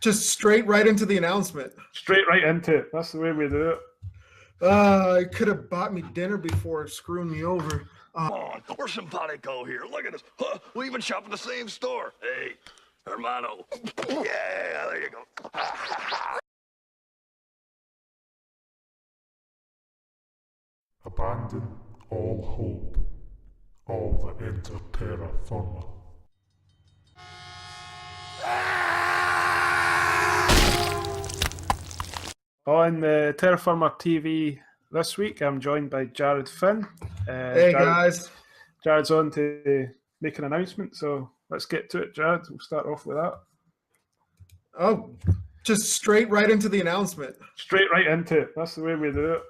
Just straight right into the announcement. Straight right into it. That's the way we do it. I could have bought me dinner before screwing me over. Come on, we're simpatico here. Look at us. Huh, we even shop at the same store. Hey, hermano. Yeah, there you go. Abandon all hope, all that enter Terra Firma. On the Terror Firma TV this week, I'm joined by Jarrod Finn. Hey, guys. Jarrod's on to make an announcement, so let's get to it, Jarrod. We'll start off with that. Oh, just straight right into the announcement. Straight right into it. That's the way we do it.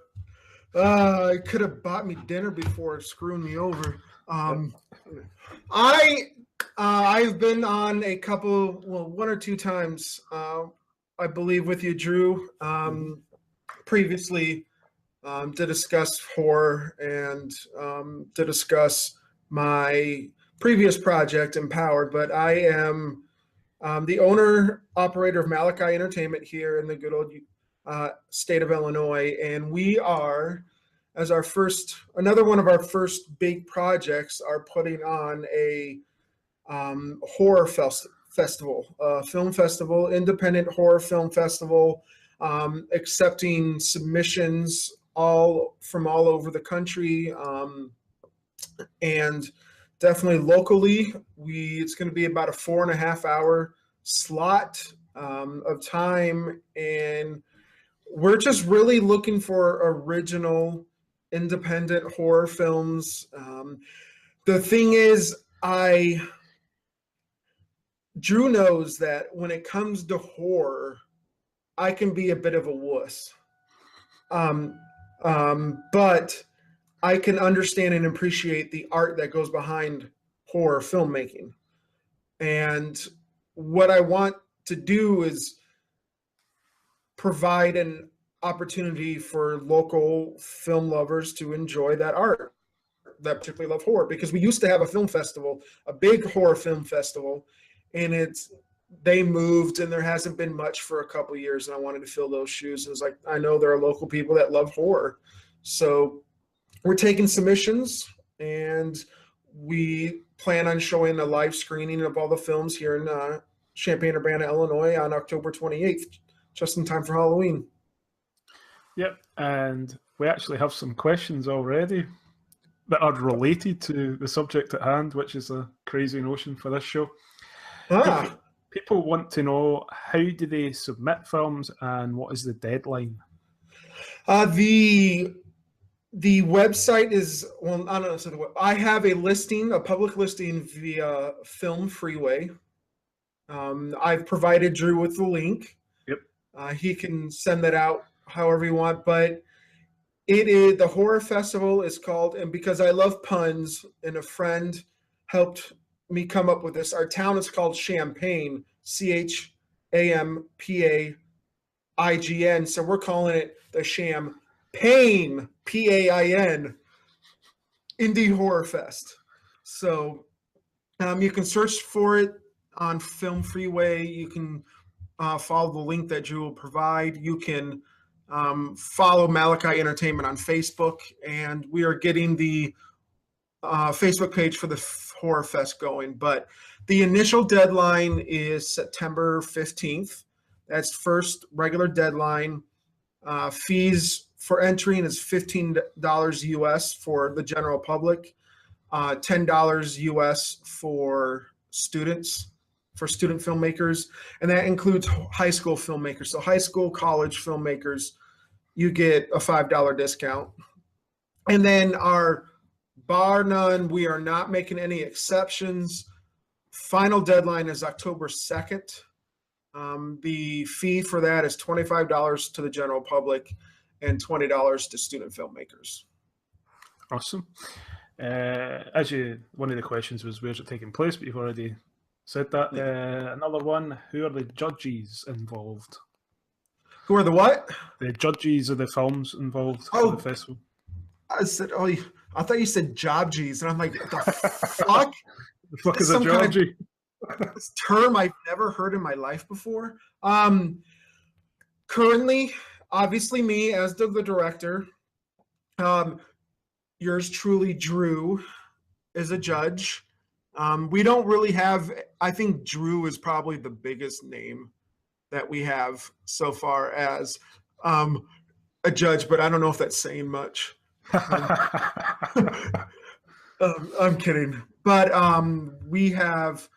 I could have bought me dinner before screwing me over. I've been on a couple, one or two times, I believe, with you, Drew, previously to discuss horror and to discuss my previous project, Empowered. But I am the owner operator of Malachi Entertainment here in the good old state of Illinois, and we are, as another one of our first big projects, are putting on a horror festival, film festival, independent horror film festival, accepting submissions from all over the country, and definitely locally. It's going to be about a 4.5 hour slot of time, and we're just really looking for original independent horror films. The thing is, Drew knows that when it comes to horror, I can be a bit of a wuss. But I can understand and appreciate the art that goes behind horror filmmaking. And what I want to do is provide an opportunity for local film lovers to enjoy that art that particularly love horror, because we used to have a film festival, a big horror film festival, and they moved and there hasn't been much for a couple of years, and I wanted to fill those shoes. And it's like, I know there are local people that love horror, so we're taking submissions, and we plan on showing a live screening of all the films here in Champain, Urbana, Illinois on October 28th, just in time for Halloween. Yep, and we actually have some questions already that are related to the subject at hand, which is a crazy notion for this show. People want to know, how do they submit films and what is the deadline? The website is, well, I don't know. So I have a public listing via Film Freeway. I've provided Drew with the link. Yep. He can send that out however you want, but the horror festival is called, and because I love puns and a friend helped me come up with this, our town is called Champain, Champaign, so we're calling it the Champain, Pain, Indie Horror Fest. So you can search for it on Film Freeway. You can follow the link that Drew will provide. You can follow Malachi Entertainment on Facebook, and we are getting the Facebook page for the Horror Fest going. But the initial deadline is September 15th. That's first regular deadline. Fees for entering is $15 US for the general public, $10 US for students, for student filmmakers, and that includes high school filmmakers. So high school, college filmmakers, you get a $5 discount. And then bar none, we are not making any exceptions. Final deadline is October 2nd. The fee for that is $25 to the general public and $20 to student filmmakers. Awesome. One of the questions was, where's it taking place? But you've already said that. Another one, who are the judges involved? Who are the what? The judges of the films involved for the festival. I said, I thought you said jobgies, and I'm like, the fuck? The fuck is a judgy? this term I've never heard in my life before. Currently, obviously me as the director. Yours truly, Drew, is a judge. We don't really have, I think Drew is probably the biggest name that we have so far as a judge, but I don't know if that's saying much. I'm kidding. But we have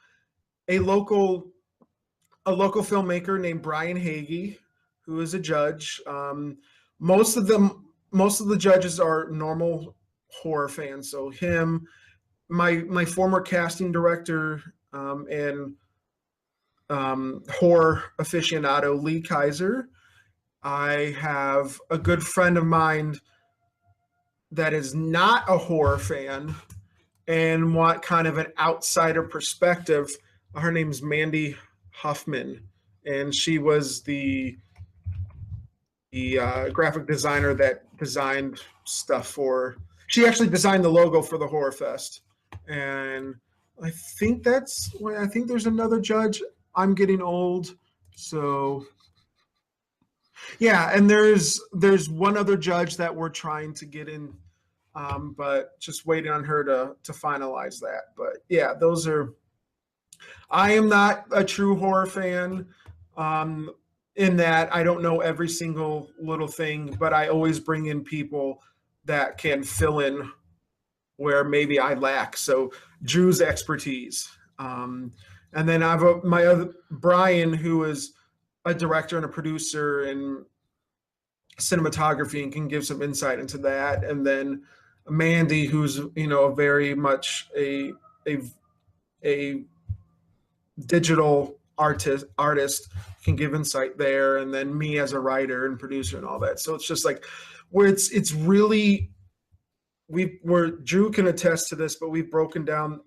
a local filmmaker named Brian Hagee, who is a judge. Most of the judges are normal horror fans. So him, my former casting director and horror aficionado Lee Kaiser. I have a good friend of mine that is not a horror fan and want kind of an outsider perspective. Her name's Mandy Huffman, and she was the graphic designer that designed stuff for. She actually designed the logo for the Horror Fest, and I think there's another judge. I'm getting old, so yeah. And there's one other judge that we're trying to get in, but just waiting on her to finalize that. But yeah, those are. I am not a true horror fan. In that I don't know every single little thing, but I always bring in people that can fill in where maybe I lack. So Drew's expertise. And then I have my other Brian, who is a director and a producer in cinematography and can give some insight into that. And then Mandy, who's, very much a digital artist can give insight there, and then me as a writer and producer and all that. So it's just like where it's really Drew can attest to this, but we've broken down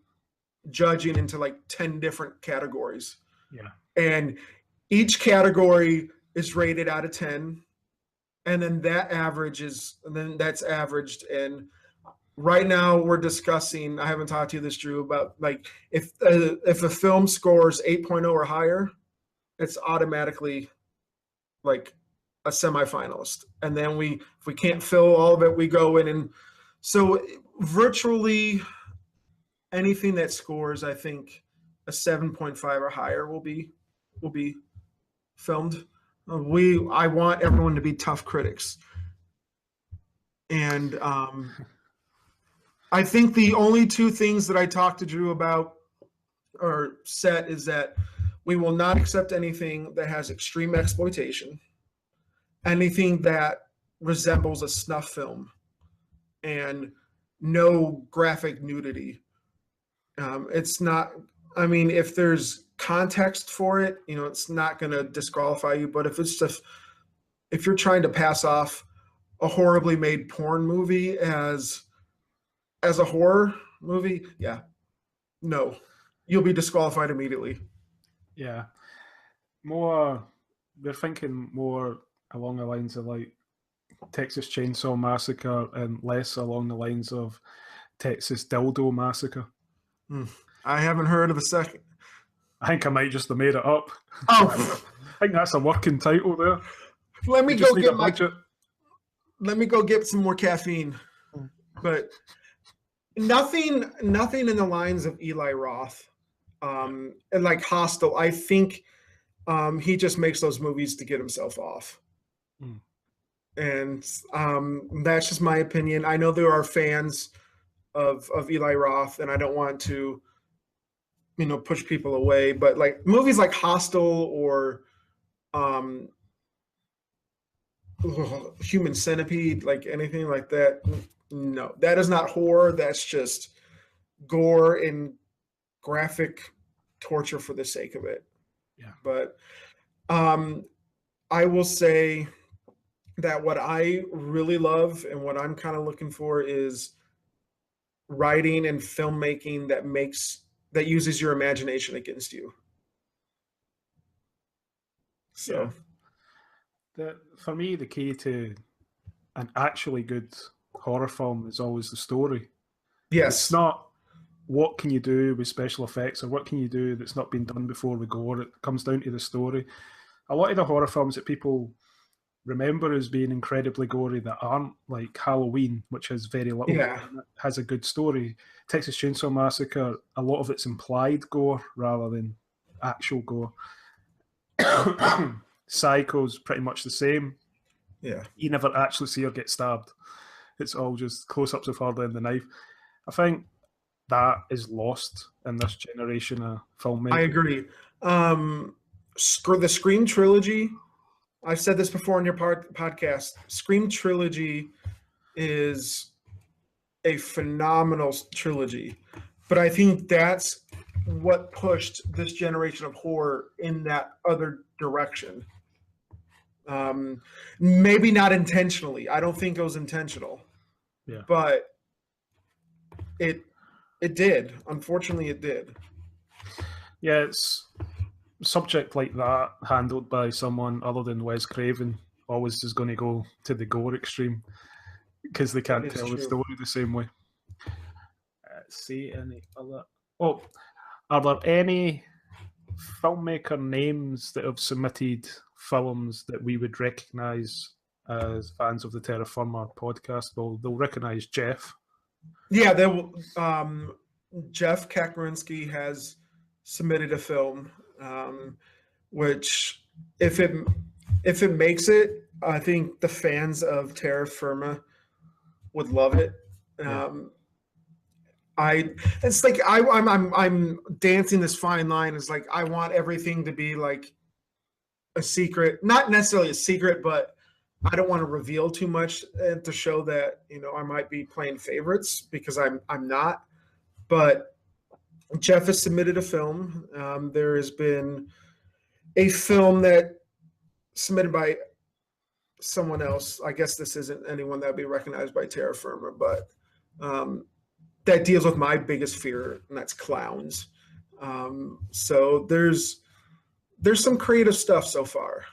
judging into like 10 different categories. Yeah. And each category is rated out of 10. And then that's averaged. And right now we're discussing, I haven't talked to you this, Drew, about like if a film scores 8.0 or higher, it's automatically like a semifinalist. And then if we can't fill all of it, we go in. And so virtually anything that scores, I think a 7.5 or higher will be filmed. I want everyone to be tough critics. And I think the only two things that I talked to Drew about or said is that we will not accept anything that has extreme exploitation, anything that resembles a snuff film, and no graphic nudity. It's not, I mean, if there's context for it, it's not going to disqualify you. But if you're trying to pass off a horribly made porn movie as a horror movie, yeah, no, you'll be disqualified immediately. Yeah. They're thinking more along the lines of like Texas Chainsaw Massacre and less along the lines of Texas Dildo Massacre. I haven't heard of the second. I think I might just have made it up. Oh, I think that's a working title there. Let me go get some more caffeine. But nothing in the lines of Eli Roth. And like Hostel, I think he just makes those movies to get himself off. And that's just my opinion. I know there are fans of Eli Roth, and I don't want to, push people away. But like movies like Hostel or Human Centipede, like anything like that, no, that is not horror. That's just gore and graphic torture for the sake of it. Yeah. But I will say that what I really love and what I'm kind of looking for is writing and filmmaking that uses your imagination against you. So for me, the key to an actually good horror film is always the story. Yes. It's not what can you do with special effects, or what can you do that's not been done before with gore? It comes down to the story. A lot of the horror films that people remember as being incredibly gory that aren't, like Halloween, which has very little, has a good story. Texas Chainsaw Massacre, a lot of it's implied gore rather than actual gore. Psycho's pretty much the same. Yeah. You never actually see her get stabbed. It's all just close-ups of her and the knife. I think that is lost in this generation of filmmaking. I agree. The Scream trilogy, I've said this before on your podcast, Scream trilogy is a phenomenal trilogy. But I think that's what pushed this generation of horror in that other direction. Maybe not intentionally. I don't think it was intentional. Yeah. But it did. Unfortunately, it did. Yeah, it's a subject like that handled by someone other than Wes Craven always is going to go to the gore extreme because they can't tell the story the same way. See any other? Oh, are there any filmmaker names that have submitted films that we would recognise as fans of the Terror Firma podcast? Well, they'll recognise Jeff. Yeah, they will. Jeff Kakmarinsky has submitted a film, which if it makes it, I think the fans of Terror Firma would love it. It's like I'm dancing this fine line. It's like I want everything to be like a secret, not necessarily a secret, but I don't want to reveal too much to show that, you know, I might be playing favorites because I'm not. But Jeff has submitted a film. There has been a film that submitted by someone else. I guess this isn't anyone that would be recognized by Terror Firma, but that deals with my biggest fear, and that's clowns. So there's some creative stuff so far.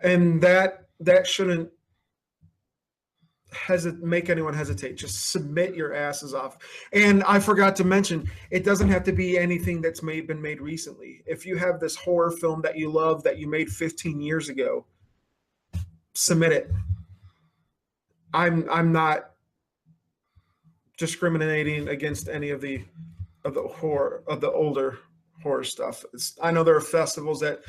And that shouldn't make anyone hesitate. Just submit your asses off. And I forgot to mention, it doesn't have to be anything that's been made recently. If you have this horror film that you love that you made 15 years ago, submit it. I'm not discriminating against any of the older horror stuff. I know there are festivals that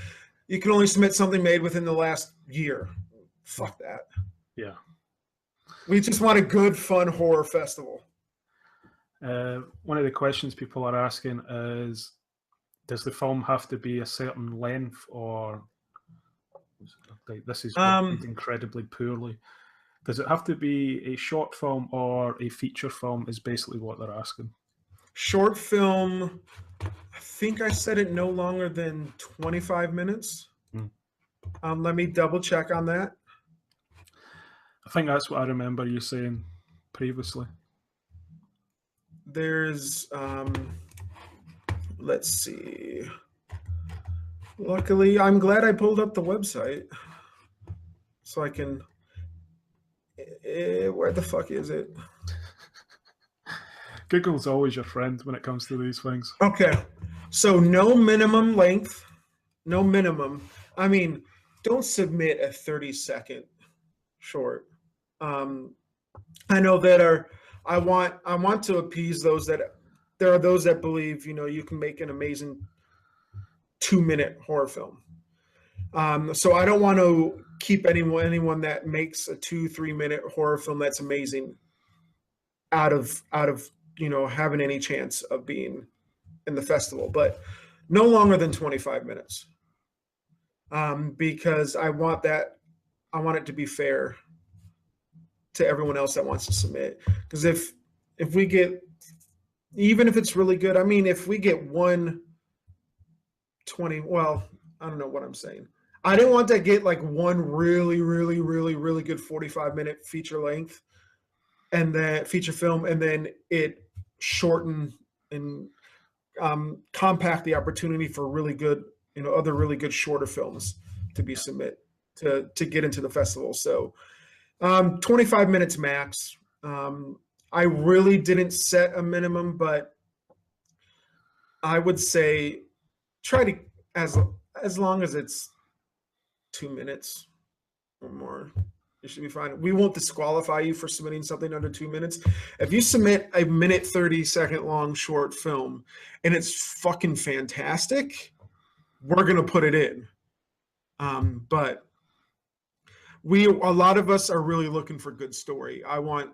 you can only submit something made within the last year. Fuck that. Yeah. We just want a good, fun horror festival. One of the questions people are asking is, does the film have to be a certain length, or like, this is incredibly poorly? Does it have to be a short film or a feature film is basically what they're asking. Short film, I think I said it no longer than 25 minutes. Let me double check on that. I think that's what I remember you saying previously. There's, let's see. Luckily, I'm glad I pulled up the website so I can, where the fuck is it? Google's always your friend when it comes to these things. Okay. So no minimum length, no minimum. I mean, don't submit a 30-second short. I know that I want to appease those that there are those that believe, you know, you can make an amazing 2-minute horror film. So I don't want to keep anyone that makes a 2-3 minute horror film that's amazing out of you know, having any chance of being in the festival, but no longer than 25 minutes. Because I want it to be fair to everyone else that wants to submit. Because if we get, even if it's really good, I mean, if we get 120, well, I don't know what I'm saying. I didn't want to get like one really, really, really, really good 45-minute feature length and then feature film, and then it shorten and compact the opportunity for really good, you know, other really good shorter films to be to get into the festival. So 25 minutes max. I really didn't set a minimum, but I would say try to, as long as it's 2 minutes or more, you should be fine. We won't disqualify you for submitting something under 2 minutes. If you submit a minute 30-second long short film and it's fucking fantastic, we're gonna put it in. But a lot of us are really looking for good story. I want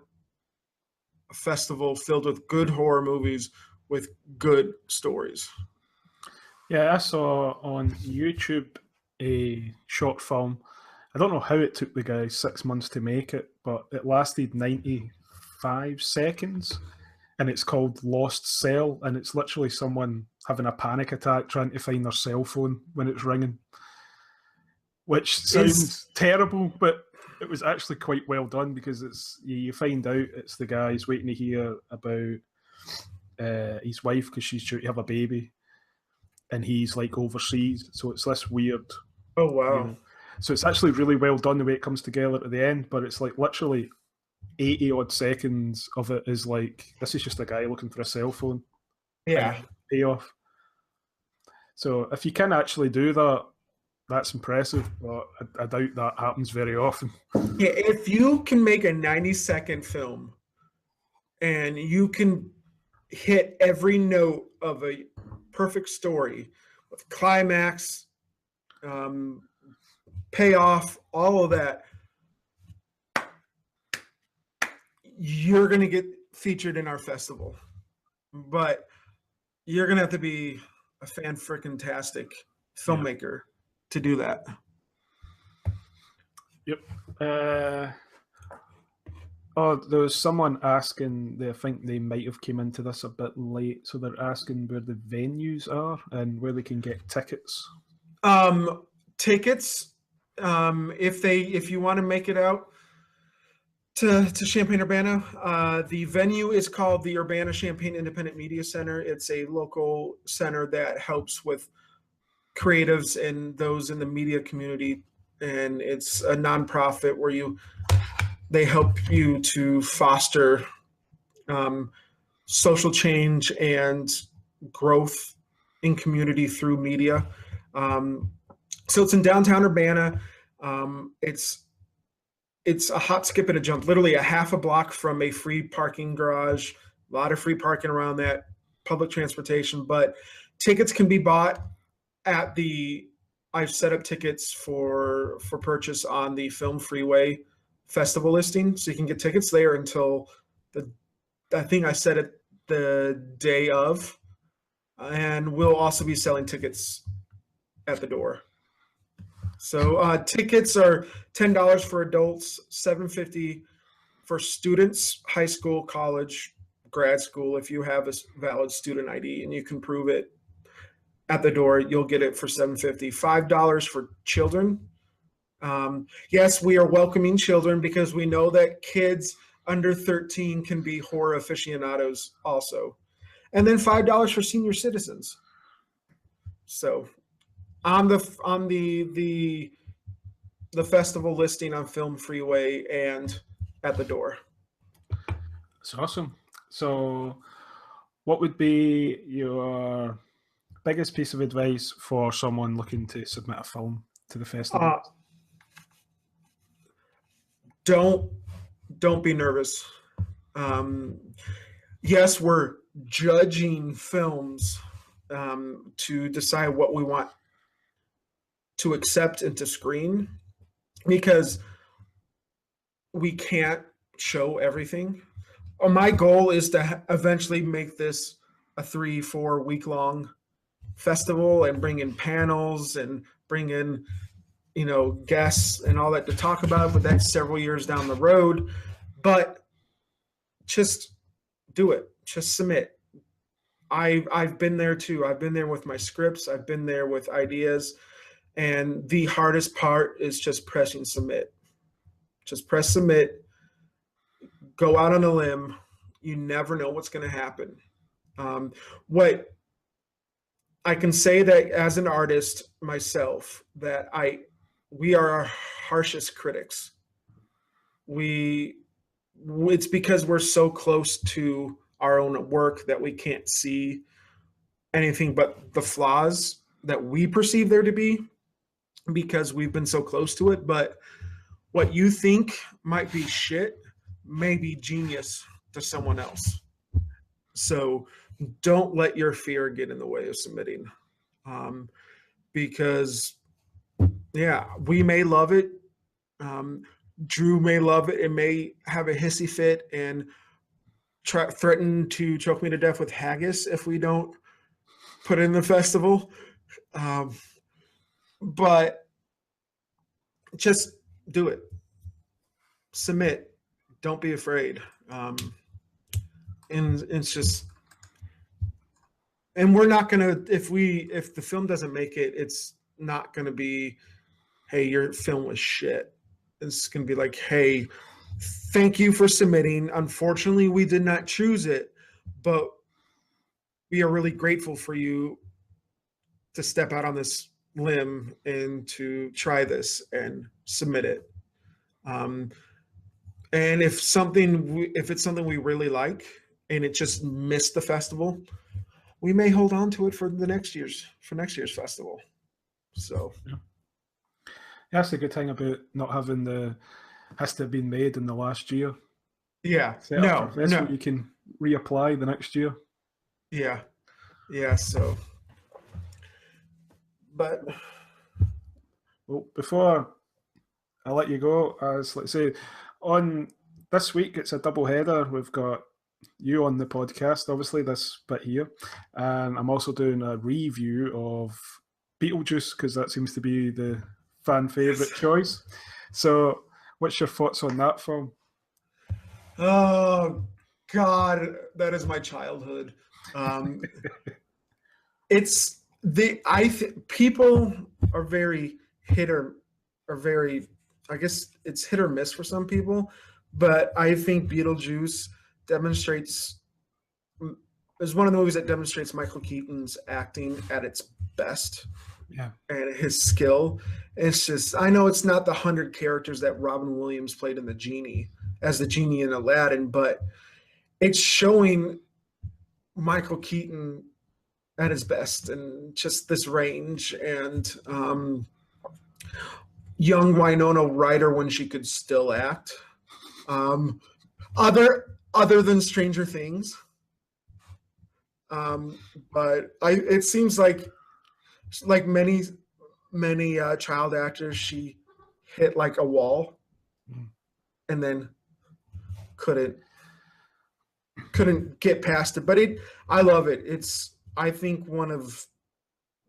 a festival filled with good horror movies with good stories. Yeah, I saw on YouTube a short film. I don't know how it took the guy 6 months to make it, but it lasted 95 seconds, and it's called Lost Cell, and it's literally someone having a panic attack trying to find their cell phone when it's ringing, which sounds terrible, but it was actually quite well done, because it's you find out it's the guy who's waiting to hear about his wife because she's due to have a baby, and he's like overseas, so it's this weird. Oh wow! So it's actually really well done the way it comes together at the end, but it's like literally 80 odd seconds of it is like, this is just a guy looking for a cell phone. Yeah. Payoff. So if you can actually do that, that's impressive, but I doubt that happens very often. Yeah, if you can make a 90-second film and you can hit every note of a perfect story with climax, payoff, all of that, you're going to get featured in our festival. But you're going to have to be a fan-frickin-tastic filmmaker to do that. Yep. Oh, there was someone asking, I think they might have came into this a bit late, so they're asking where the venues are and where they can get tickets. Tickets, if you want to make it out to Champaign Urbana, the venue is called the Urbana Champaign Independent Media Center. It's a local center that helps with creatives and those in the media community, and it's a nonprofit where they help you to foster social change and growth in community through media. So it's in downtown Urbana. It's a hop, skip, and a jump, literally a half a block from a free parking garage, a lot of free parking around that, public transportation, but tickets can be bought at I've set up tickets for purchase on the Film Freeway festival listing, so you can get tickets there until I think I set it the day of, and we'll also be selling tickets at the door. So tickets are $10 for adults, $7.50 for students, high school, college, grad school. If you have a valid student ID and you can prove it at the door, you'll get it for $7.50. $5 for children. Yes, we are welcoming children because we know that kids under 13 can be horror aficionados also. And then $5 for senior citizens. So on the festival listing on Film Freeway and at the door. That's awesome. So what would be your biggest piece of advice for someone looking to submit a film to the festival? Don't be nervous. Yes, we're judging films to decide what we want to accept and to screen, because we can't show everything. My goal is to eventually make this a 3-4 week long festival and bring in panels and bring in guests and all that to talk about, but that's several years down the road. But just do it. Just submit. I've been there too. I've been there with my scripts. I've been there with ideas. And the hardest part is just pressing submit. Just press submit. Go out on a limb. You never know what's going to happen. What I can say that as an artist myself, that we are our harshest critics. We it's because we're so close to our own work that we can't see anything but the flaws that we perceive there to be because we've been so close to it. But what you think might be shit may be genius to someone else. So don't let your fear get in the way of submitting. Because, yeah, we may love it. Drew may love it and may have a hissy fit and threaten to choke me to death with haggis if we don't put it in the festival. But just do it. Submit. Don't be afraid. And it's just, and we're not gonna, if the film doesn't make it, it's not gonna be, hey, your film was shit. It's gonna be like, hey, thank you for submitting. Unfortunately, we did not choose it, but we are really grateful for you to step out on this limb and to try this and submit it. And if it's something we really like and it just missed the festival, we may hold on to it for next year's festival. So yeah, that's the good thing about not having has to have been made in the last year. Yeah, no, you can reapply the next year. Yeah. So, but well, before I let you go, as let's say on this week, it's a double header. We've got you on the podcast, obviously this bit here, and I'm also doing a review of BeetleJuice because that seems to be the fan favorite choice. So, what's your thoughts on that film? Oh God, that is my childhood. People are very I guess it's hit or miss for some people, but I think BeetleJuice is one of the movies that demonstrates Michael Keaton's acting at its best. Yeah. And his skill. It's just, I know it's not the 100 characters that Robin Williams played in the genie in Aladdin, but it's showing Michael Keaton at his best and just this range, and young Winona Ryder when she could still act. Other than Stranger Things. But it seems like many child actors, she hit like a wall and then couldn't get past it. But I love it. It's, I think, one of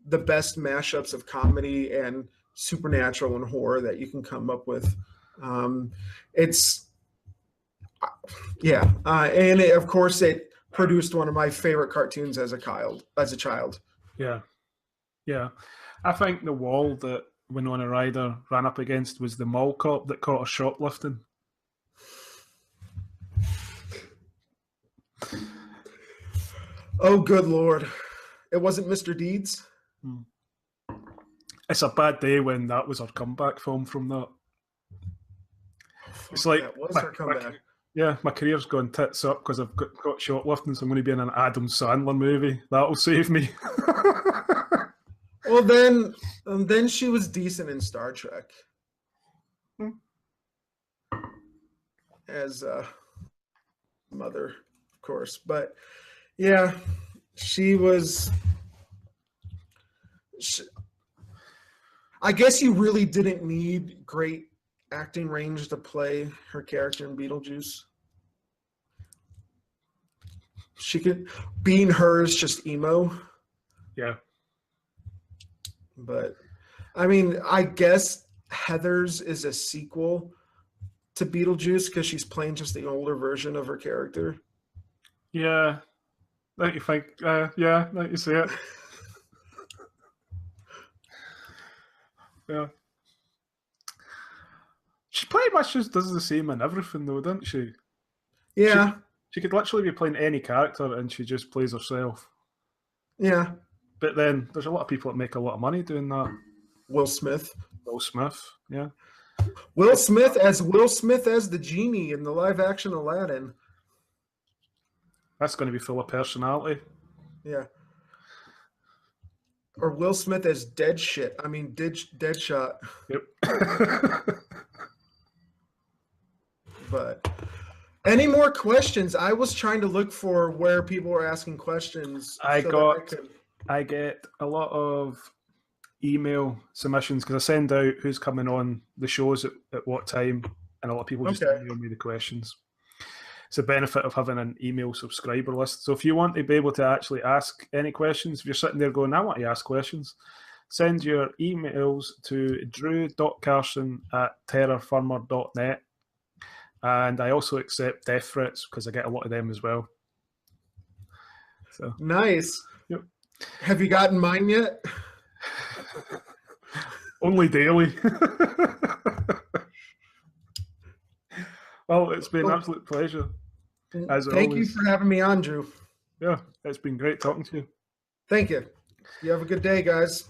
the best mashups of comedy and supernatural and horror that you can come up with. And of course it produced one of my favorite cartoons as a child. Yeah. I think the wall that Winona Ryder ran up against was the mall cop that caught her shoplifting. Oh, good Lord. It wasn't Mr. Deeds? It's a bad day when that was our comeback film from that. It's like, that was our comeback. My career's gone tits up because I've got shoplifting, so I'm going to be in an Adam Sandler movie. That'll save me. Well, then she was decent in Star Trek. As mother, of course. But yeah, I guess you really didn't need great acting range to play her character in BeetleJuice. Being her is just emo. Yeah. But I mean, I guess Heathers is a sequel to BeetleJuice because she's playing just the older version of her character. Yeah. Don't you think? Yeah, don't you see it? Yeah. She pretty much just does the same in everything, though, doesn't she? Yeah. She could literally be playing any character and she just plays herself. Yeah. But then there's a lot of people that make a lot of money doing that. Will Smith, yeah. Will Smith as the genie in the live action Aladdin. That's going to be full of personality. Yeah. Or Will Smith as Deadshot. Yep. But any more questions? I was trying to look for where people were asking questions. I get a lot of email submissions because I send out who's coming on the shows at what time, and a lot of people just email me the questions. It's the benefit of having an email subscriber list. So if you want to be able to actually ask any questions, if you're sitting there going, I want to ask questions, send your emails to drew.carson@terrorfirma.net. And I also accept death threats because I get a lot of them as well. So nice. Yep. Have you gotten mine yet? Only daily. Well, it's been an absolute pleasure. Thank you for having me on, Drew. Yeah, it's been great talking to you. Thank you. You have a good day, guys.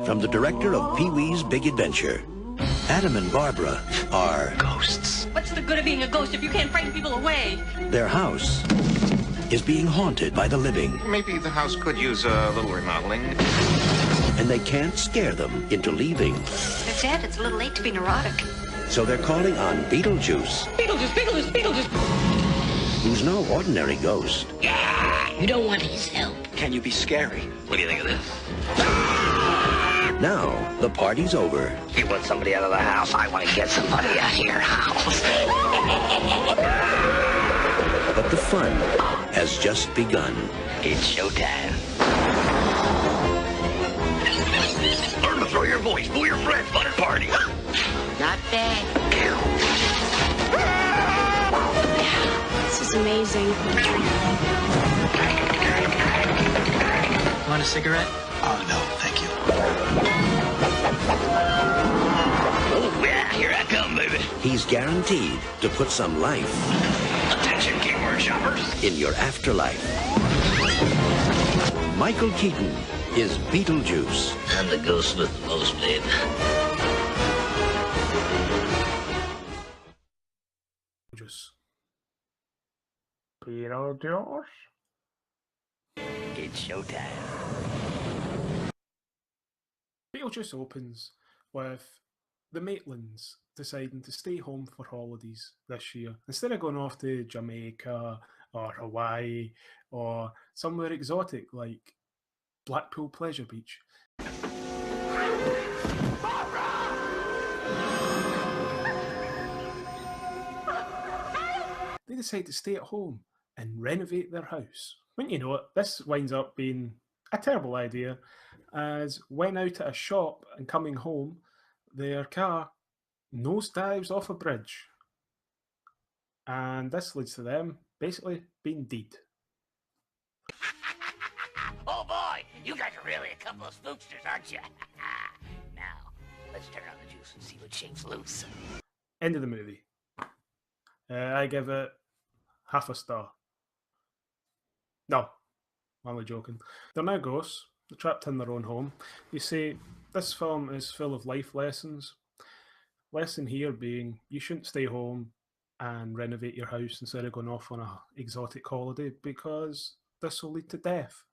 From the director of Pee-wee's Big Adventure, Adam and Barbara are ghosts. What's the good of being a ghost if you can't frighten people away? Their house is being haunted by the living. Maybe the house could use a little remodeling. And they can't scare them into leaving. They're dead. It's a little late to be neurotic. So they're calling on BeetleJuice. BeetleJuice! Who's no ordinary ghost. You don't want his help. Can you be scary? What do you think of this? Now, the party's over. You want somebody out of the house? I want to get somebody out of your house. But the fun has just begun. It's showtime. Learn to throw your voice, fool your friends, fun and party. Not bad. This is amazing. Want a cigarette? Oh, no, thank you. Oh, yeah, here I come, baby. He's guaranteed to put some life Attention, keyboard shoppers. in your afterlife. Michael Keaton is BeetleJuice. I'm the ghost with the most, babe. BeetleJuice. It's showtime. BeetleJuice opens with the Maitlands deciding to stay home for holidays this year. Instead of going off to Jamaica or Hawaii or somewhere exotic like Blackpool Pleasure Beach. They decide to stay at home and renovate their house. Wouldn't you know it, this winds up being a terrible idea, as when out at a shop and coming home, their car nosedives off a bridge. And this leads to them basically being dead. Oh boy, you guys are really a couple of spooksters, aren't you? Now, let's turn on the juice and see what shakes loose. End of the movie. I give it half a star. No, I'm only joking. They're now ghosts. They're trapped in their own home. You see, this film is full of life lessons. Lesson here being, you shouldn't stay home and renovate your house instead of going off on an exotic holiday, because this will lead to death.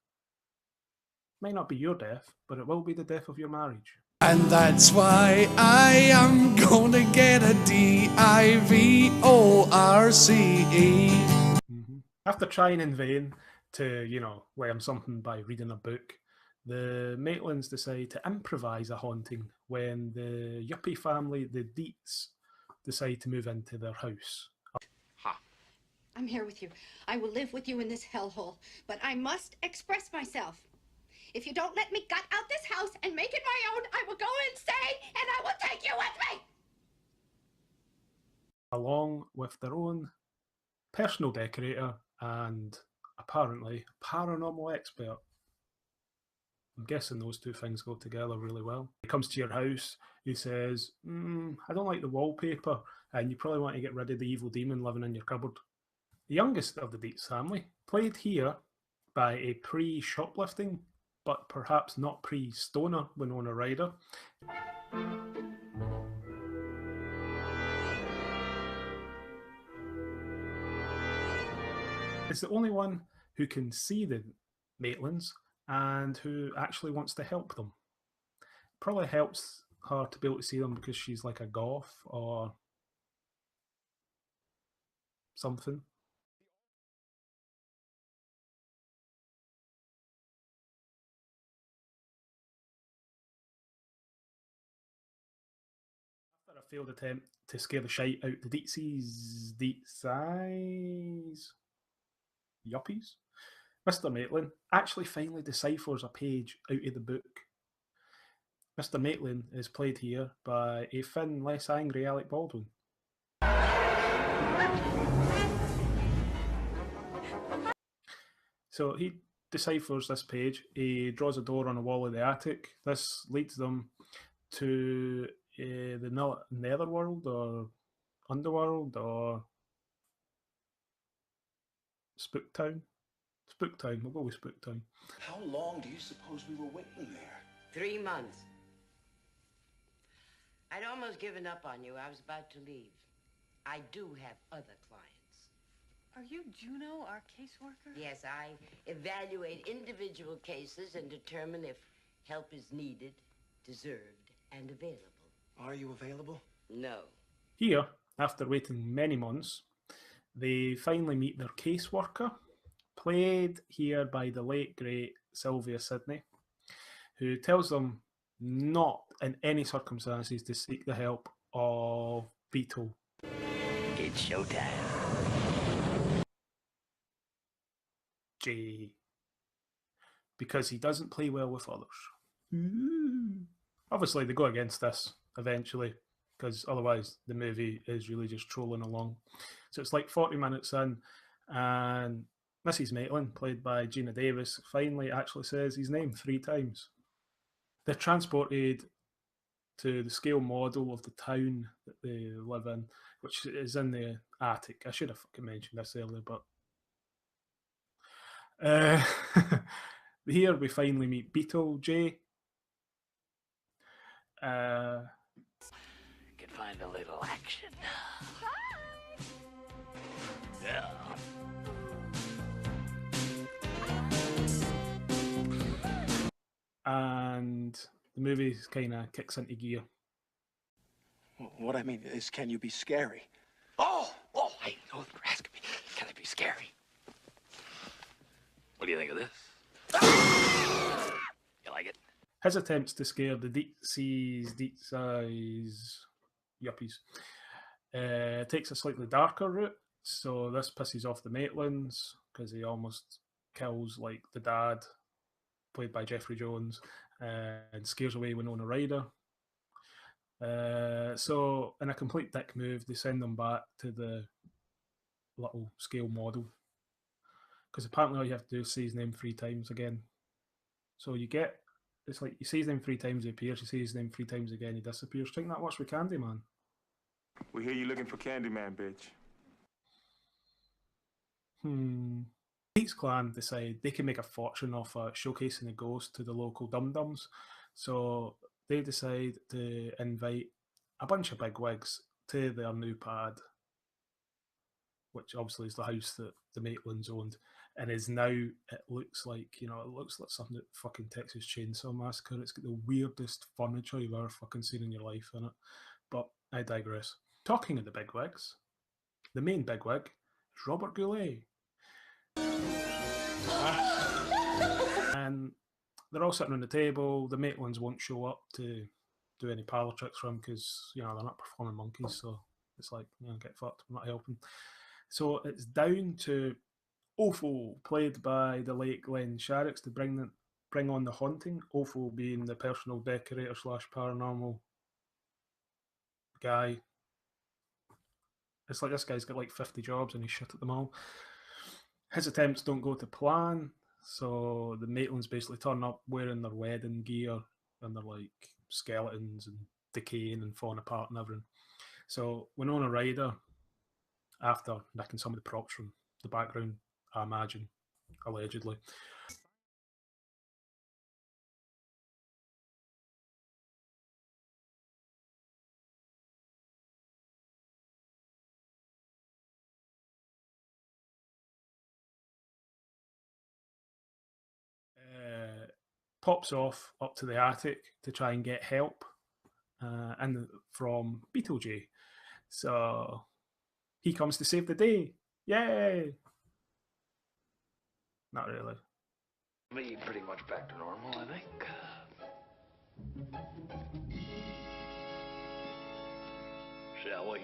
Might not be your death, but it will be the death of your marriage. And that's why I am gonna get a DIVORCE. After trying in vain to, learn something by reading a book, the Maitlands decide to improvise a haunting when the yuppie family, the Deets, decide to move into their house. I'm here with you. I will live with you in this hellhole, but I must express myself. If you don't let me gut out this house and make it my own, I will go insane and I will take you with me! Along with their own personal decorator and apparently paranormal expert. I'm guessing those two things go together really well. He comes to your house, he says, I don't like the wallpaper, and you probably want to get rid of the evil demon living in your cupboard. The youngest of the Deets family, played here by a pre-shoplifting but perhaps not pre-stoner Winona Ryder. Is the only one who can see the Maitlands and who actually wants to help them. Probably helps her to be able to see them because she's like a goth or something. After a failed attempt to scare the shite out the Deetsies, yuppies, Mr. Maitland actually finally deciphers a page out of the book. Mr. Maitland is played here by a thin, less angry Alec Baldwin. So he deciphers this page. He draws a door on the wall of the attic. This leads them to the netherworld or underworld or Spooktown. Spooktown. We'll go with Spooktown. How long do you suppose we were waiting there? 3 months. I'd almost given up on you. I was about to leave. I do have other clients. Are you Juno, our caseworker? Yes, I evaluate individual cases and determine if help is needed, deserved, and available. Are you available? No. Here, after waiting many months, they finally meet their caseworker, played here by the late, great Sylvia Sidney, who tells them not in any circumstances to seek the help of Beetle. It's showtime. J. Because he doesn't play well with others. Ooh. Obviously, they go against this eventually, because otherwise the movie is really just trolling along. So it's like 40 minutes in, and Mrs. Maitland, played by Gina Davis, finally actually says his name 3 times. They're transported to the scale model of the town that they live in, which is in the attic. I should have fucking mentioned this earlier, but here we finally meet Beetle J. Could find a little action. Yeah. And the movie kind of kicks into gear. What I mean is, can you be scary? Oh, hey, no, you're asking me. Can it be scary? What do you think of this? You like it? His attempts to scare the Deetsies yuppies takes a slightly darker route. So this pisses off the Maitlands because he almost kills like the dad, played by Jeffrey Jones, and scares away Winona Ryder. So in a complete dick move, they send them back to the little scale model, because apparently all you have to do is say his name 3 times again. So you get, it's like you say his name 3 times, he appears, you say his name 3 times again, he disappears. Think that works with Candyman. We hear you looking for Candyman, bitch. Pete's clan decide they can make a fortune off showcasing the ghost to the local dum-dums. So they decide to invite a bunch of bigwigs to their new pad, which obviously is the house that the Maitlands owned, and is now, it looks like something that fucking Texas Chainsaw Massacre. It's got the weirdest furniture you've ever fucking seen in your life in it. But I digress. Talking of the bigwigs, the main bigwig is Robert Goulet. And they're all sitting on the table. The Maitlands won't show up to do any parlour tricks for him because, they're not performing monkeys. So it's like, get fucked, we're not helping. So it's down to Opho, played by the late Glenn Sharrocks, to bring on the haunting. Opho being the personal decorator / paranormal guy. It's like this guy's got like 50 jobs and he's shit at them all. His attempts don't go to plan, so the Maitlands basically turn up wearing their wedding gear and they're like skeletons and decaying and falling apart and everything. So Winona Ryder, after nicking some of the props from the background, I imagine, allegedly, pops off up to the attic to try and get help from BeetleJuice. So he comes to save the day. Yay! Not really. Me pretty much back to normal, I think. Shall we?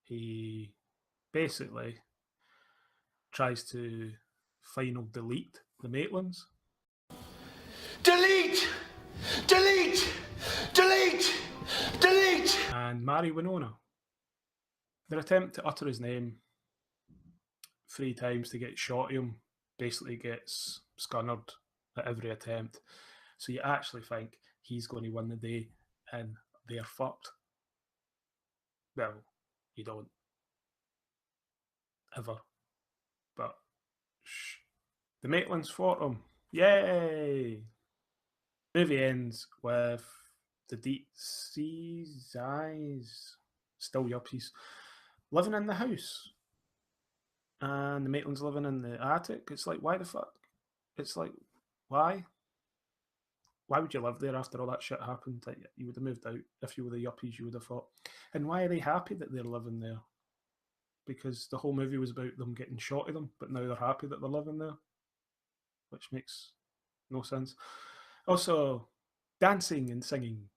He basically tries to final delete the Maitlands. Delete! Delete! Delete! Delete! And marry Winona. Their attempt to utter his name 3 times to get shot at him basically gets scunnered at every attempt. So you actually think he's going to win the day and they're fucked. Well, you don't. Ever. But the Maitlands fought him. Yay! Movie ends with the deep sea's eyes, still yuppies, living in the house. And the Maitlands living in the attic. It's like, why the fuck? It's like, why? Why would you live there after all that shit happened? Like, you would have moved out if you were the yuppies, you would have thought. And why are they happy that they're living there? Because the whole movie was about them getting shot at them, but now they're happy that they're living there, which makes no sense. Also, dancing and singing.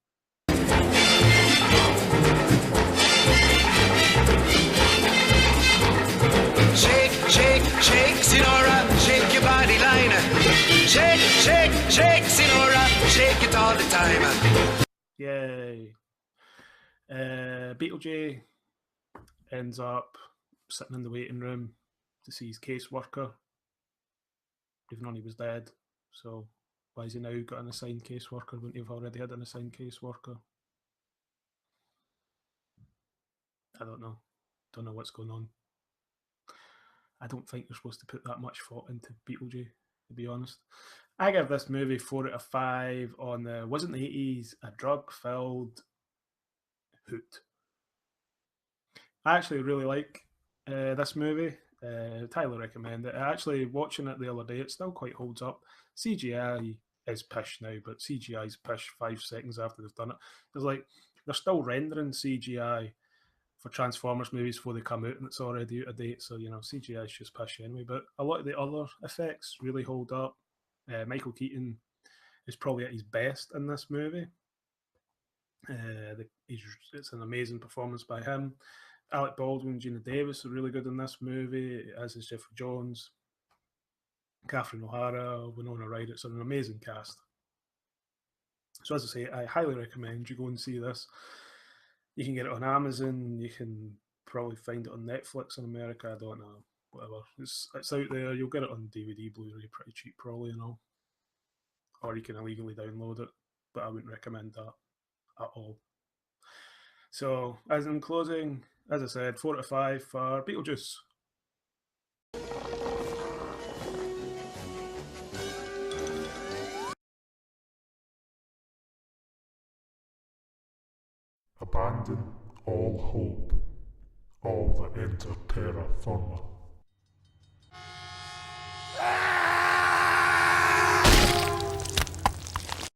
Shake, shake, shake, Sinora, shake your body line. Shake, shake, shake, Sinora, shake it all the time. Yay. BeetleJuice ends up sitting in the waiting room to see his caseworker, even though he was dead. So why has he now got an assigned caseworker? Wouldn't he have already had an assigned caseworker? I don't know. Don't know what's going on. I don't think you're supposed to put that much thought into BeetleJuice, to be honest. I give this movie 4 out of 5 on the wasn't the 80s a drug-filled hoot. I actually really like this movie. Highly recommend it. Actually, watching it the other day, it still quite holds up. CGI is pish now, but CGI is pish 5 seconds after they've done it. It's like they're still rendering CGI for Transformers movies before they come out, and it's already out of date. So, you know, CGI is just pish anyway. But a lot of the other effects really hold up. Michael Keaton is probably at his best in this movie. It's an amazing performance by him. Alec Baldwin, Gina Davis are really good in this movie, as is Jeffrey Jones, Catherine O'Hara, Winona Ryder. It's an amazing cast. So as I say, I highly recommend you go and see this. You can get it on Amazon. You can probably find it on Netflix in America. I don't know. Whatever. It's out there. You'll get it on DVD, Blu-ray pretty cheap probably, you know. Or you can illegally download it. But I wouldn't recommend that at all. So, as in closing, as I said, 4 out of 5 for BeetleJuice. Abandon all hope, all that enter Terror Firma.